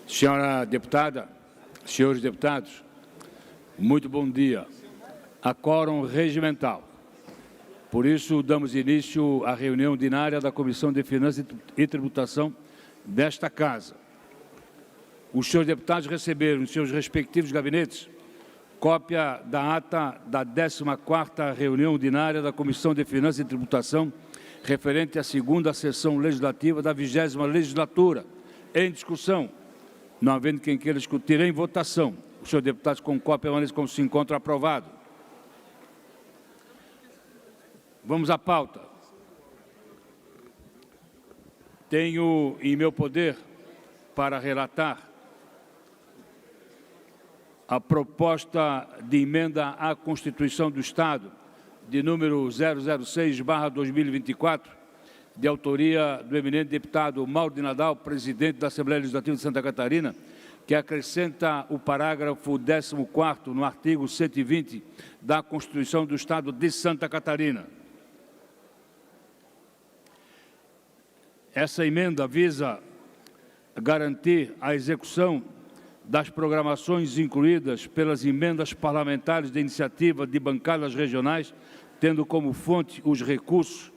Senhora deputada, senhores deputados, muito bom dia. A quórum regimental. Por isso, damos início à reunião ordinária da Comissão de Finanças e Tributação desta Casa. Os senhores deputados receberam em seus respectivos gabinetes cópia da ata da 14ª reunião ordinária da Comissão de Finanças e Tributação, referente à segunda sessão legislativa da 20ª legislatura. Em discussão, não havendo quem queira discutir, em votação. Os senhores deputados com cópia permanecem como se encontra aprovado. Vamos à pauta. Tenho em meu poder para relatar a proposta de emenda à Constituição do Estado, de número 006/2024, de autoria do eminente deputado Mauro de Nadal, presidente da Assembleia Legislativa de Santa Catarina, que acrescenta o parágrafo 14º no artigo 120 da Constituição do Estado de Santa Catarina. Essa emenda visa garantir a execução das programações incluídas pelas emendas parlamentares de iniciativa de bancadas regionais, tendo como fonte os recursos,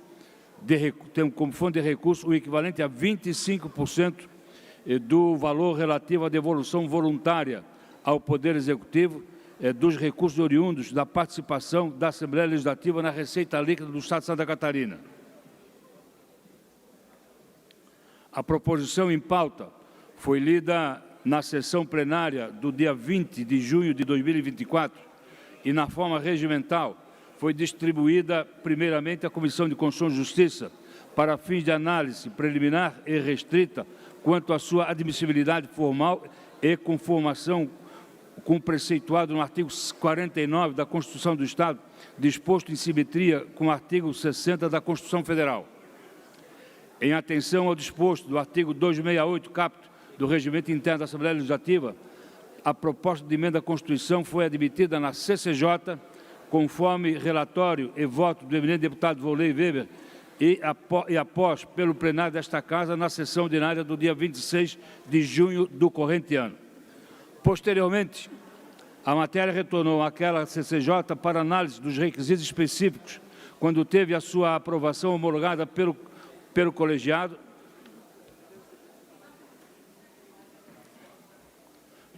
o equivalente a 25% do valor relativo à devolução voluntária ao Poder Executivo dos recursos oriundos da participação da Assembleia Legislativa na receita líquida do Estado de Santa Catarina. A proposição em pauta foi lida na sessão plenária do dia 20 de junho de 2024 e, na forma regimental, foi distribuída primeiramente à Comissão de Constituição e Justiça para fins de análise preliminar e restrita quanto à sua admissibilidade formal e conformação com o preceituado no artigo 49 da Constituição do Estado, disposto em simetria com o artigo 60 da Constituição Federal. Em atenção ao disposto do artigo 268, caput, do Regimento Interno da Assembleia Legislativa, a proposta de emenda à Constituição foi admitida na CCJ, conforme relatório e voto do eminente deputado Volney Weber, e após pelo plenário desta Casa na sessão ordinária do dia 26 de junho do corrente ano. Posteriormente, a matéria retornou àquela CCJ para análise dos requisitos específicos, quando teve a sua aprovação homologada pelo colegiado.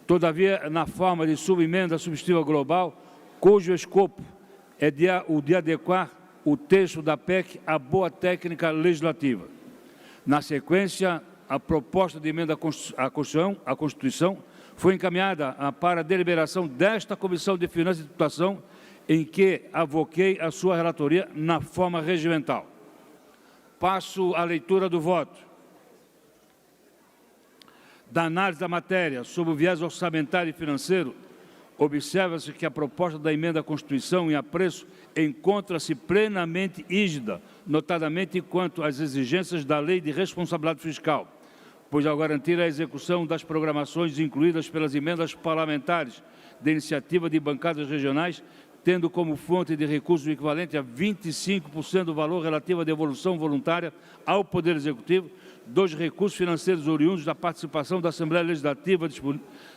Todavia, na forma de subemenda substitutiva global, cujo escopo é o de adequar o texto da PEC à boa técnica legislativa. Na sequência, a proposta de emenda à Constituição foi encaminhada para a deliberação desta Comissão de Finanças e Tributação, em que avoquei a sua relatoria na forma regimental. Passo à leitura do voto. Da análise da matéria sob o viés orçamentário e financeiro, observa-se que a proposta da emenda à Constituição em apreço encontra-se plenamente rígida, notadamente quanto às exigências da Lei de Responsabilidade Fiscal, pois ao garantir a execução das programações incluídas pelas emendas parlamentares de iniciativa de bancadas regionais, tendo como fonte de recursos o equivalente a 25% do valor relativo à devolução voluntária ao Poder Executivo dos recursos financeiros oriundos da participação da Assembleia Legislativa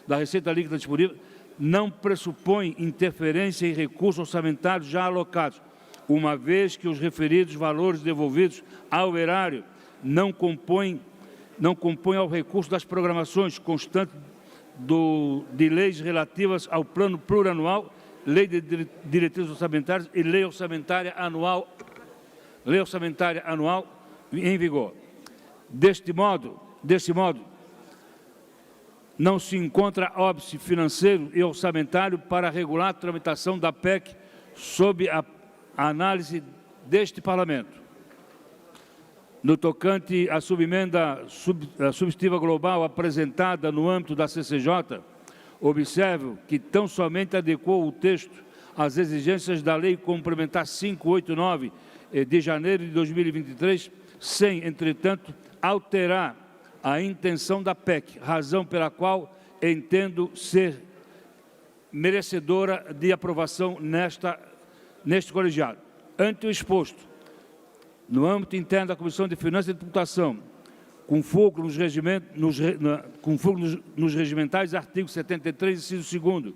da receita líquida disponível, não pressupõe interferência em recursos orçamentários já alocados, uma vez que os referidos valores devolvidos ao erário não compõem ao recurso das programações constantes de leis relativas ao plano plurianual, lei de diretrizes orçamentárias e lei orçamentária anual em vigor. Deste modo, não se encontra óbice financeiro e orçamentário para regular a tramitação da PEC sob a análise deste Parlamento. No tocante à subemenda substitutiva global apresentada no âmbito da CCJ, observo que tão somente adequou o texto às exigências da Lei Complementar 589 de janeiro de 2023, sem, entretanto, alterar a intenção da PEC, razão pela qual entendo ser merecedora de aprovação neste colegiado. Ante o exposto, no âmbito interno da Comissão de Finanças e Tributação, com foco nos regimentais, artigo 73, inciso 2º,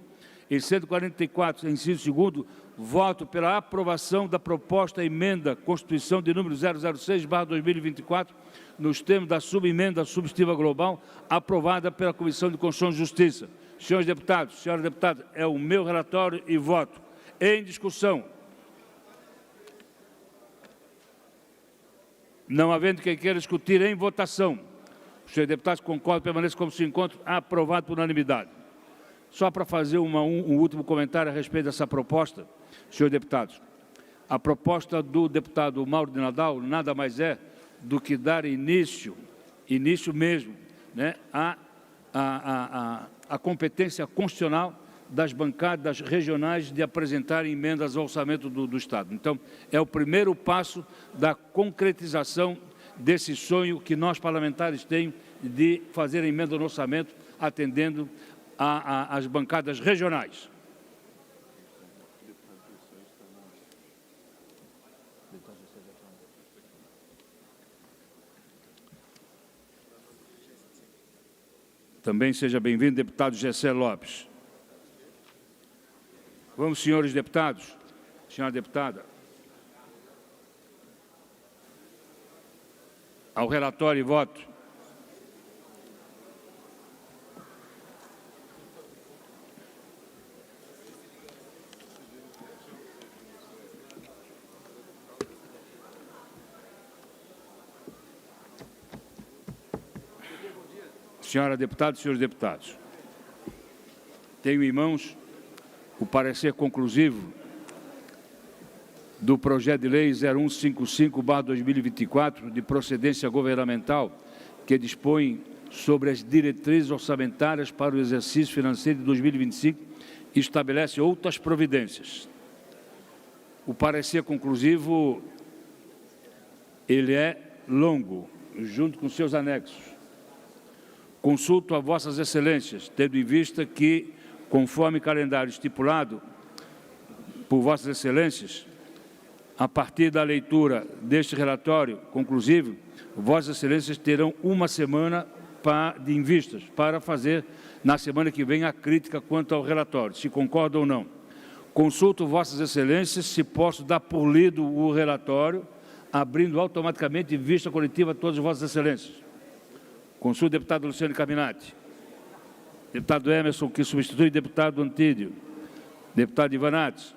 e 144, inciso 2º, voto pela aprovação da proposta emenda à Constituição de número 006/2024, nos termos da subemenda substitutiva global, aprovada pela Comissão de Constituição e Justiça. Senhores deputados, senhoras deputadas, é o meu relatório e voto. Em discussão. Não havendo quem queira discutir, em votação. Os senhores deputados concordam, permaneçam como se encontram, aprovado por unanimidade. Só para fazer um último comentário a respeito dessa proposta, senhores deputados. A proposta do deputado Mauro de Nadal nada mais é do que dar início mesmo, né, a competência constitucional das bancadas regionais de apresentarem emendas ao orçamento do Estado. Então, é o primeiro passo da concretização desse sonho que nós parlamentares temos de fazer a emenda no orçamento atendendo às bancadas regionais. Também seja bem-vindo, deputado Gessé Lopes. Vamos, senhores deputados, senhora deputada, ao relatório e voto. Senhora deputada e senhores deputados, tenho em mãos o parecer conclusivo do projeto de lei 0155/2024, de procedência governamental, que dispõe sobre as diretrizes orçamentárias para o exercício financeiro de 2025 e estabelece outras providências. O parecer conclusivo, ele é longo, junto com seus anexos. Consulto a vossas excelências, tendo em vista que, conforme calendário estipulado por vossas excelências, a partir da leitura deste relatório conclusivo, vossas excelências terão uma semana em vistas para fazer, na semana que vem, a crítica quanto ao relatório, se concordam ou não. Consulto vossas excelências se posso dar por lido o relatório, abrindo automaticamente vista coletiva a todas vossas excelências. Consulto o deputado Luciano Caminati, deputado Emerson, que substitui o deputado Antídio, deputado Ivanates,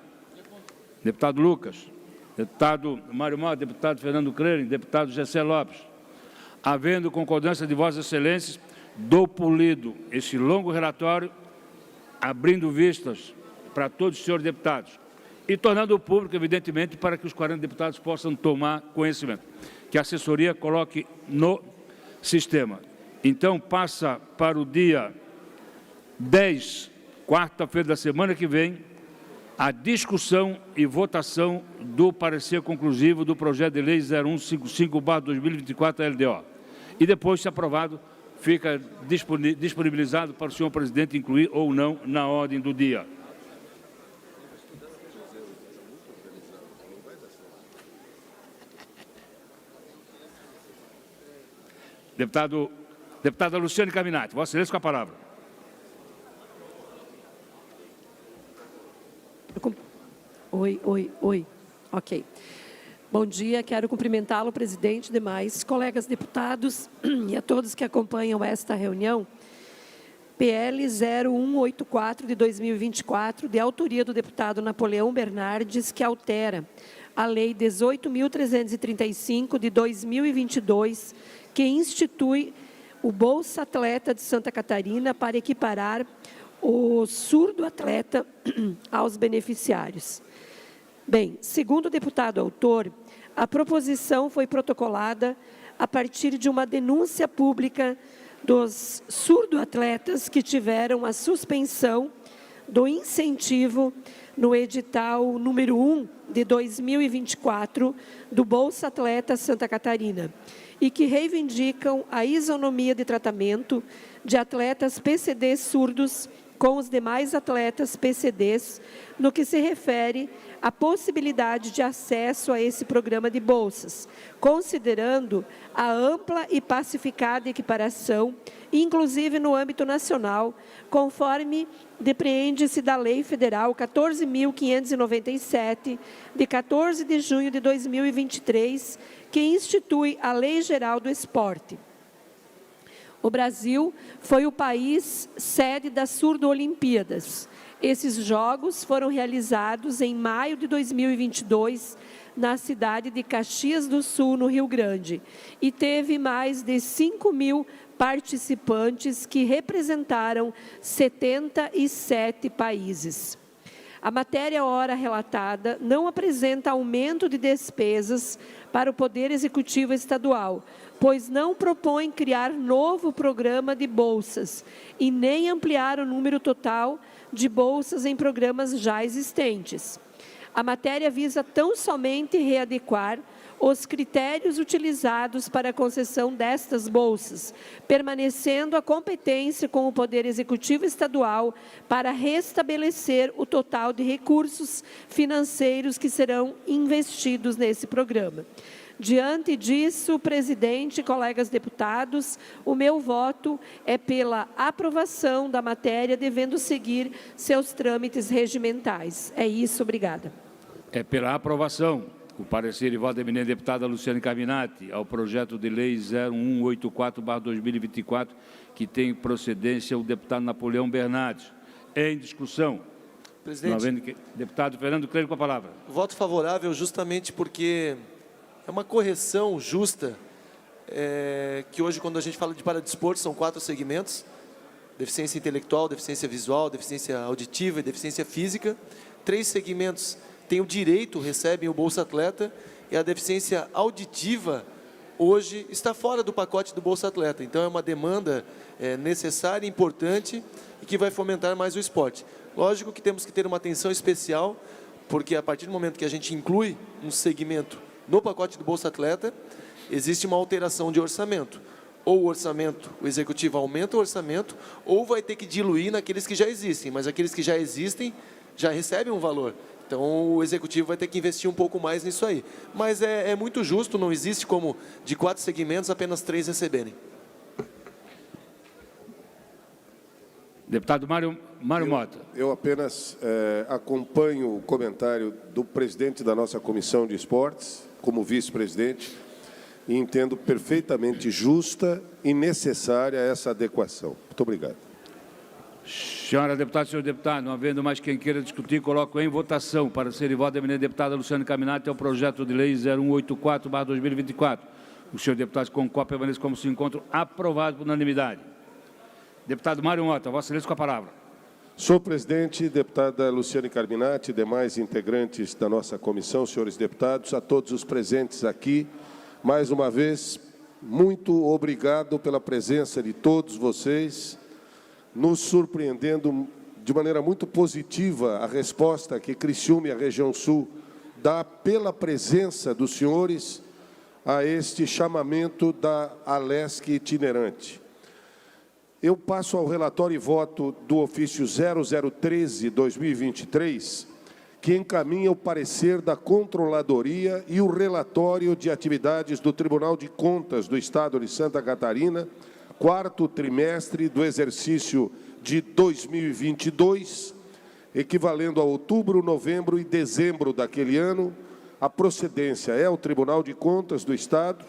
deputado Lucas, deputado Mário Mauro, deputado Fernando Creren, deputado Gessé Lopes. Havendo concordância de vossas excelências, dou por lido este longo relatório, abrindo vistas para todos os senhores deputados e tornando o público, evidentemente, para que os 40 deputados possam tomar conhecimento. Que a assessoria coloque no sistema. Então, passa para o dia 10, quarta-feira da semana que vem, a discussão e votação do parecer conclusivo do projeto de lei 0155/2024 LDO. E depois, se aprovado, fica disponibilizado para o senhor presidente incluir ou não na ordem do dia. Deputada Luciane Caminati, vossa excelência com a palavra. Oi. Ok. Bom dia, quero cumprimentá-lo, presidente, demais colegas deputados e a todos que acompanham esta reunião. PL 0184 de 2024, de autoria do deputado Napoleão Bernardes, que altera a Lei 18.335 de 2022, que institui o Bolsa Atleta de Santa Catarina para equiparar o surdo atleta aos beneficiários. Bem, segundo o deputado autor, a proposição foi protocolada a partir de uma denúncia pública dos surdo-atletas que tiveram a suspensão do incentivo no edital número 1 de 2024 do Bolsa Atleta Santa Catarina e que reivindicam a isonomia de tratamento de atletas PCD surdos com os demais atletas PCDs no que se refere à possibilidade de acesso a esse programa de bolsas, considerando a ampla e pacificada equiparação, inclusive no âmbito nacional, conforme depreende-se da Lei Federal 14.597, de 14 de junho de 2023, que institui a Lei Geral do Esporte. O Brasil foi o país sede das Surdo-Olimpíadas. Esses jogos foram realizados em maio de 2022, na cidade de Caxias do Sul, no Rio Grande, e teve mais de 5.000 participantes que representaram 77 países. A matéria ora relatada não apresenta aumento de despesas para o Poder Executivo Estadual, pois não propõe criar novo programa de bolsas e nem ampliar o número total de bolsas em programas já existentes. A matéria visa tão somente readequar os critérios utilizados para a concessão destas bolsas, permanecendo a competência com o Poder Executivo Estadual para restabelecer o total de recursos financeiros que serão investidos nesse programa. Diante disso, presidente e colegas deputados, o meu voto é pela aprovação da matéria, devendo seguir seus trâmites regimentais. É isso, obrigada. É pela aprovação. O parecer e voto da eminente deputada Luciane Carminati ao projeto de lei 0184/2024, que tem procedência o deputado Napoleão Bernardes. Em discussão. Presidente. Deputado Fernando Cleiro com a palavra. Voto favorável justamente porque é uma correção justa, que hoje, quando a gente fala de paradesporto, são 4 segmentos: deficiência intelectual, deficiência visual, deficiência auditiva e deficiência física. 3 segmentos têm o direito, recebem o Bolsa Atleta, e a deficiência auditiva hoje está fora do pacote do Bolsa Atleta. Então, é uma demanda necessária, importante e que vai fomentar mais o esporte. Lógico que temos que ter uma atenção especial, porque a partir do momento que a gente inclui um segmento no pacote do Bolsa Atleta, existe uma alteração de orçamento. Ou o executivo aumenta o orçamento, ou vai ter que diluir naqueles que já existem, mas aqueles que já existem já recebem um valor. Então, o executivo vai ter que investir um pouco mais nisso aí. Mas é muito justo, não existe como de 4 segmentos apenas 3 receberem. Deputado Mário Mota. Eu apenas acompanho o comentário do presidente da nossa Comissão de Esportes, como vice-presidente, e entendo perfeitamente justa e necessária essa adequação. Muito obrigado. Senhora deputada, senhor deputado, não havendo mais quem queira discutir, coloco em votação para ser voto da eminente deputada Luciane Carminati ao projeto de lei 0184/2024. O senhor deputado com cópia permanece como se encontra aprovado por unanimidade. Deputado Mário Mota, Vossa Excelência com a palavra. Senhor presidente, deputada Luciane Carminati, demais integrantes da nossa comissão, senhores deputados, a todos os presentes aqui, mais uma vez, muito obrigado pela presença de todos vocês, nos surpreendendo de maneira muito positiva a resposta que Criciúma e a região sul dá pela presença dos senhores a este chamamento da Alesc itinerante. Eu passo ao relatório e voto do ofício 0013/2023, que encaminha o parecer da Controladoria e o relatório de atividades do Tribunal de Contas do Estado de Santa Catarina, 4º trimestre do exercício de 2022, equivalendo a outubro, novembro e dezembro daquele ano. A procedência é o Tribunal de Contas do Estado.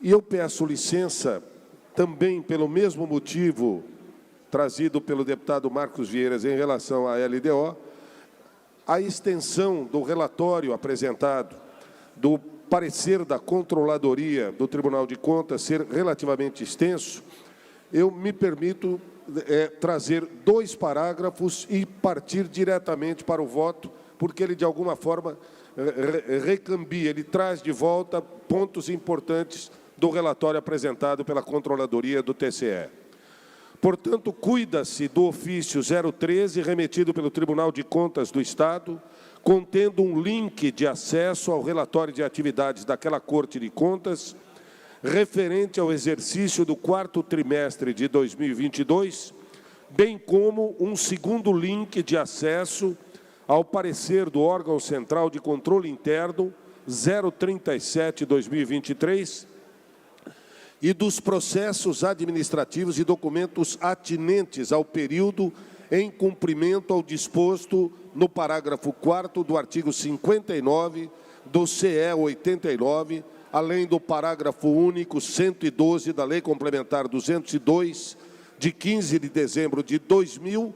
E eu peço licença, também pelo mesmo motivo trazido pelo deputado Marcos Vieiras em relação à LDO, a extensão do relatório apresentado, do parecer da Controladoria do Tribunal de Contas ser relativamente extenso, eu me permito trazer 2 parágrafos e partir diretamente para o voto, porque ele, de alguma forma, recambia, ele traz de volta pontos importantes do relatório apresentado pela Controladoria do TCE. Portanto, cuida-se do ofício 013, remetido pelo Tribunal de Contas do Estado, contendo um link de acesso ao relatório de atividades daquela Corte de Contas, referente ao exercício do 4º trimestre de 2022, bem como um segundo link de acesso ao parecer do órgão central de controle interno 037/2023 e dos processos administrativos e documentos atinentes ao período em cumprimento ao disposto no parágrafo 4º do artigo 59 do CE 89, além do parágrafo único 112 da Lei Complementar 202, de 15 de dezembro de 2000,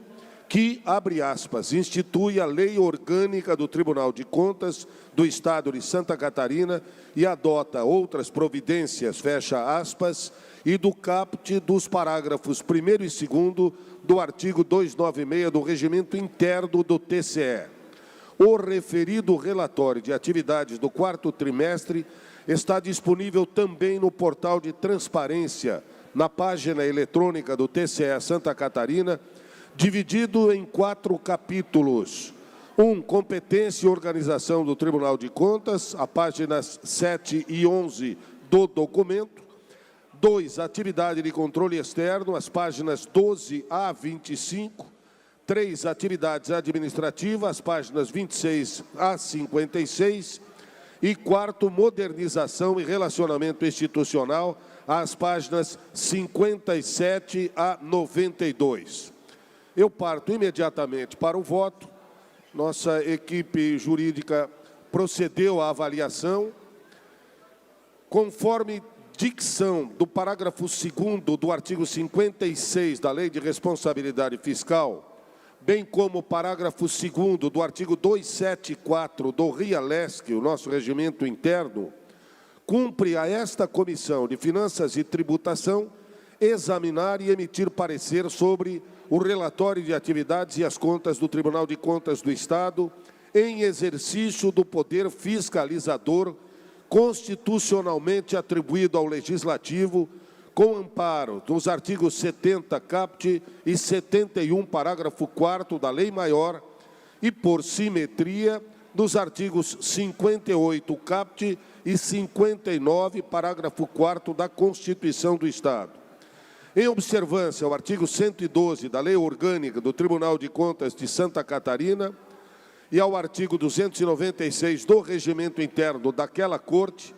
que, abre aspas, institui a Lei Orgânica do Tribunal de Contas do Estado de Santa Catarina e adota outras providências, fecha aspas, e do caput dos parágrafos 1º e 2º do artigo 296 do Regimento Interno do TCE. O referido relatório de atividades do 4º trimestre está disponível também no portal de transparência, na página eletrônica do TCE Santa Catarina, dividido em 4 capítulos. 1. Competência e organização do Tribunal de Contas, a páginas 7 e 11 do documento. 2. Atividade de controle externo, as páginas 12 a 25. 3. Atividades administrativas, as páginas 26 a 56. E 4. Modernização e relacionamento institucional, as páginas 57 a 92. Eu parto imediatamente para o voto. Nossa equipe jurídica procedeu à avaliação. Conforme dicção do parágrafo 2º do artigo 56 da Lei de Responsabilidade Fiscal, bem como o parágrafo 2º do artigo 274 do RIA-LESC, o nosso regimento interno, cumpre a esta Comissão de Finanças e Tributação examinar e emitir parecer sobre o relatório de atividades e as contas do Tribunal de Contas do Estado em exercício do poder fiscalizador constitucionalmente atribuído ao Legislativo, com amparo dos artigos 70 caput e 71, parágrafo 4º da Lei Maior, e por simetria dos artigos 58 caput e 59, parágrafo 4º da Constituição do Estado. Em observância ao artigo 112 da Lei Orgânica do Tribunal de Contas de Santa Catarina e ao artigo 296 do Regimento Interno daquela Corte,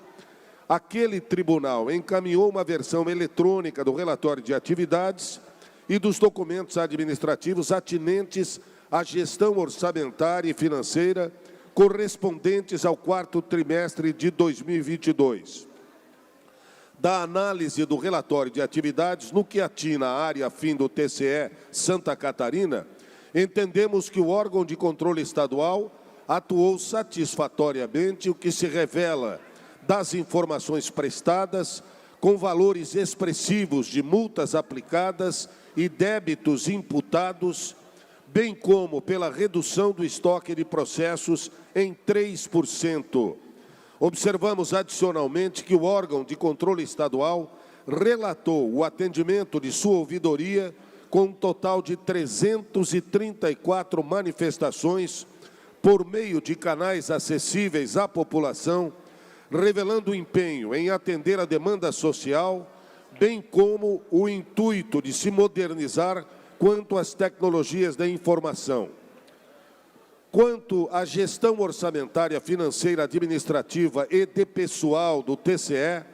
aquele tribunal encaminhou uma versão eletrônica do relatório de atividades e dos documentos administrativos atinentes à gestão orçamentária e financeira correspondentes ao 4º trimestre de 2022. Da análise do relatório de atividades no que atina à área fim do TCE Santa Catarina, entendemos que o órgão de controle estadual atuou satisfatoriamente, o que se revela das informações prestadas, com valores expressivos de multas aplicadas e débitos imputados, bem como pela redução do estoque de processos em 3%. Observamos adicionalmente que o órgão de controle estadual relatou o atendimento de sua ouvidoria com um total de 334 manifestações por meio de canais acessíveis à população, revelando o empenho em atender a demanda social, bem como o intuito de se modernizar quanto às tecnologias da informação. Quanto à gestão orçamentária, financeira, administrativa e de pessoal do TCE,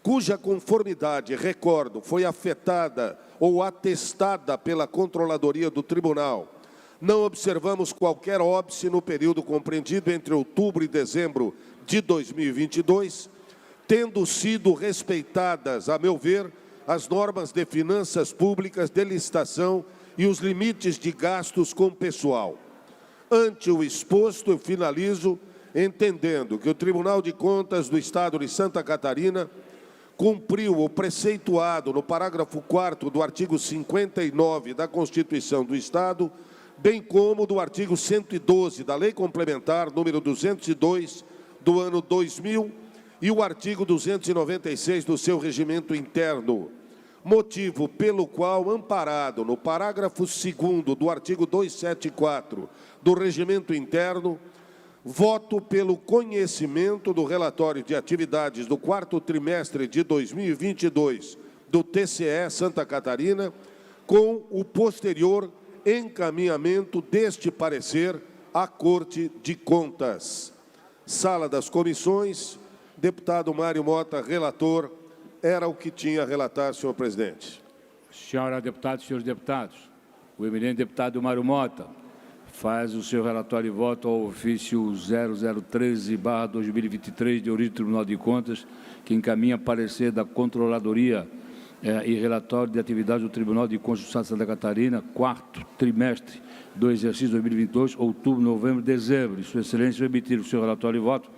cuja conformidade, recordo, foi afetada ou atestada pela Controladoria do Tribunal, não observamos qualquer óbice no período compreendido entre outubro e dezembro de 2022, tendo sido respeitadas, a meu ver, as normas de finanças públicas de licitação e os limites de gastos com pessoal. Ante o exposto, eu finalizo entendendo que o Tribunal de Contas do Estado de Santa Catarina cumpriu o preceituado no parágrafo 4º do artigo 59 da Constituição do Estado, bem como do artigo 112 da Lei Complementar número 202 do ano 2000 e o artigo 296 do seu regimento interno, motivo pelo qual, amparado no parágrafo 2º do artigo 274 do regimento interno, voto pelo conhecimento do relatório de atividades do 4º trimestre de 2022 do TCE Santa Catarina, com o posterior encaminhamento deste parecer à Corte de Contas. Sala das Comissões, deputado Mário Mota, relator, era o que tinha a relatar, senhor presidente. Senhora deputada e senhores deputados, o eminente deputado Mário Mota faz o seu relatório e voto ao ofício 0013/2023 de origem do Tribunal de Contas, que encaminha parecer da Controladoria e relatório de atividade do Tribunal de Contas do Estado de Santa Catarina, quarto trimestre do exercício 2022, outubro, novembro e dezembro. Sua Excelência vai emitir o seu relatório e voto,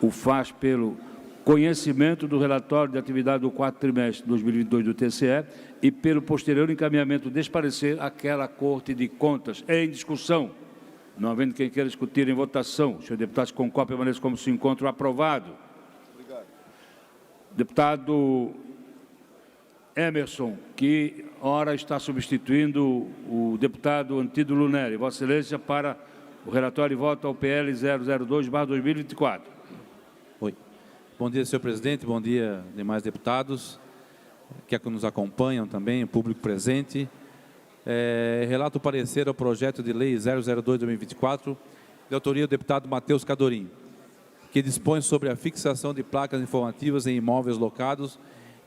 o faz pelo conhecimento do relatório de atividade do quarto trimestre de 2022 do TCE e pelo posterior encaminhamento desse parecer àquela Corte de Contas. Em discussão. Não havendo quem queira discutir em votação. Senhor deputado, com cópia, permaneça como se encontra aprovado. Obrigado. Deputado Emerson, que ora está substituindo o deputado Antídio Lunelli. Vossa Excelência, para o relatório e voto ao PL 002/2024. Oi. Bom dia, senhor presidente. Bom dia, demais deputados que nos acompanham também, o público presente. Relato o parecer ao projeto de lei 002/2024, de autoria do deputado Matheus Cadorim, que dispõe sobre a fixação de placas informativas em imóveis locados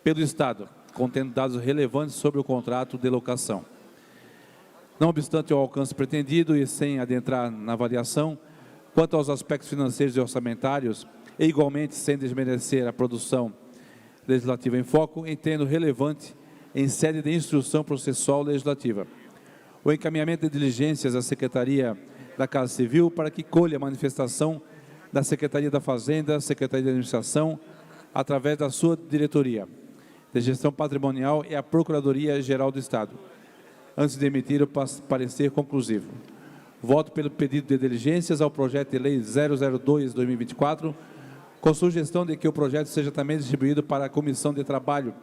pelo Estado, contendo dados relevantes sobre o contrato de locação. Não obstante o alcance pretendido e sem adentrar na avaliação, quanto aos aspectos financeiros e orçamentários, e igualmente sem desmerecer a produção legislativa em foco, entendo relevante em sede de instrução processual legislativa o encaminhamento de diligências à Secretaria da Casa Civil para que colha a manifestação da Secretaria da Fazenda, Secretaria de Administração, através da sua diretoria de Gestão Patrimonial e a Procuradoria-Geral do Estado, antes de emitir o parecer conclusivo. Voto pelo pedido de diligências ao projeto de lei 002/2024, com sugestão de que o projeto seja também distribuído para a Comissão de Trabalho,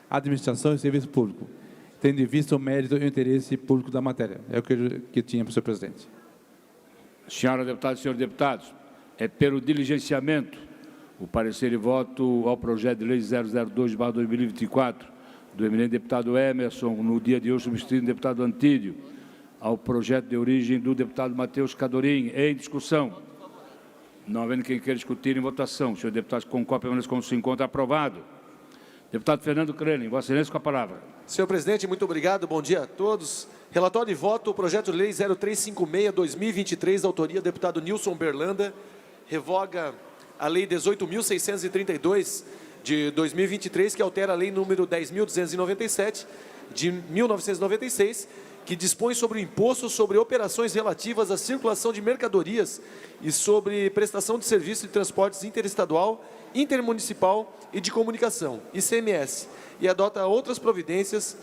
Administração e Serviço Público, tendo em vista o mérito e o interesse público da matéria. É o que tinha para o senhor presidente. Senhora deputada e senhores deputados, é pelo diligenciamento o parecer e voto ao projeto de lei 002/2024 do eminente deputado Emerson, no dia de hoje substituindo o deputado Antídio, ao projeto de origem do deputado Matheus Cadorim. Em discussão. Não havendo quem queira discutir em votação. Senhor deputado, com cópia, permaneça como se encontra aprovado. Deputado Fernando Crelin, Vossa Excelência, com a palavra. Senhor presidente, muito obrigado. Bom dia a todos. Relatório e voto, o projeto de lei 0356/2023, da autoria do deputado Nilson Berlanda, revoga a lei 18.632 de 2023, que altera a lei número 10.297 de 1996, que dispõe sobre o imposto sobre operações relativas à circulação de mercadorias e sobre prestação de serviço de transportes interestadual, intermunicipal e de comunicação, ICMS, e adota outras providências.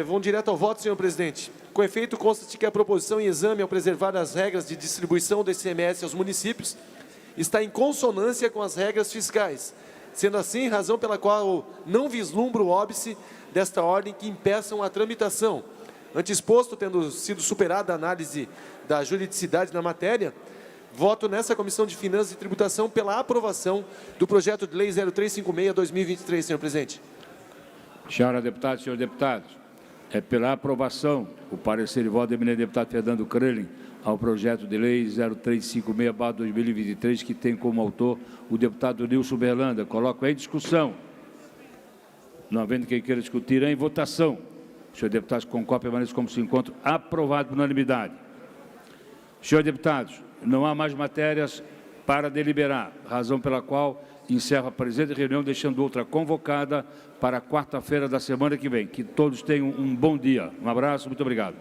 Vão direto ao voto, senhor presidente. Com efeito, consta-se que a proposição em exame, ao preservar as regras de distribuição do ICMS aos municípios, está em consonância com as regras fiscais, sendo assim, razão pela qual não vislumbro o óbice desta ordem que impeçam a tramitação. Ante exposto, tendo sido superada a análise da juridicidade na matéria, voto nessa Comissão de Finanças e Tributação pela aprovação do projeto de lei 0356/2023, senhor presidente. Senhora deputada e senhores deputados, é pela aprovação o parecer e voto do eminente deputado Fernando Crelin ao projeto de lei 0356/2023, que tem como autor o deputado Nilson Berlanda. Coloco em discussão. Não havendo quem queira discutir, em votação. Senhor deputado, com cópia, permaneça como se encontra aprovado por unanimidade. Senhores deputados, não há mais matérias para deliberar, razão pela qual encerro a presente reunião, deixando outra convocada para quarta-feira da semana que vem. Que todos tenham um bom dia. Um abraço, muito obrigado.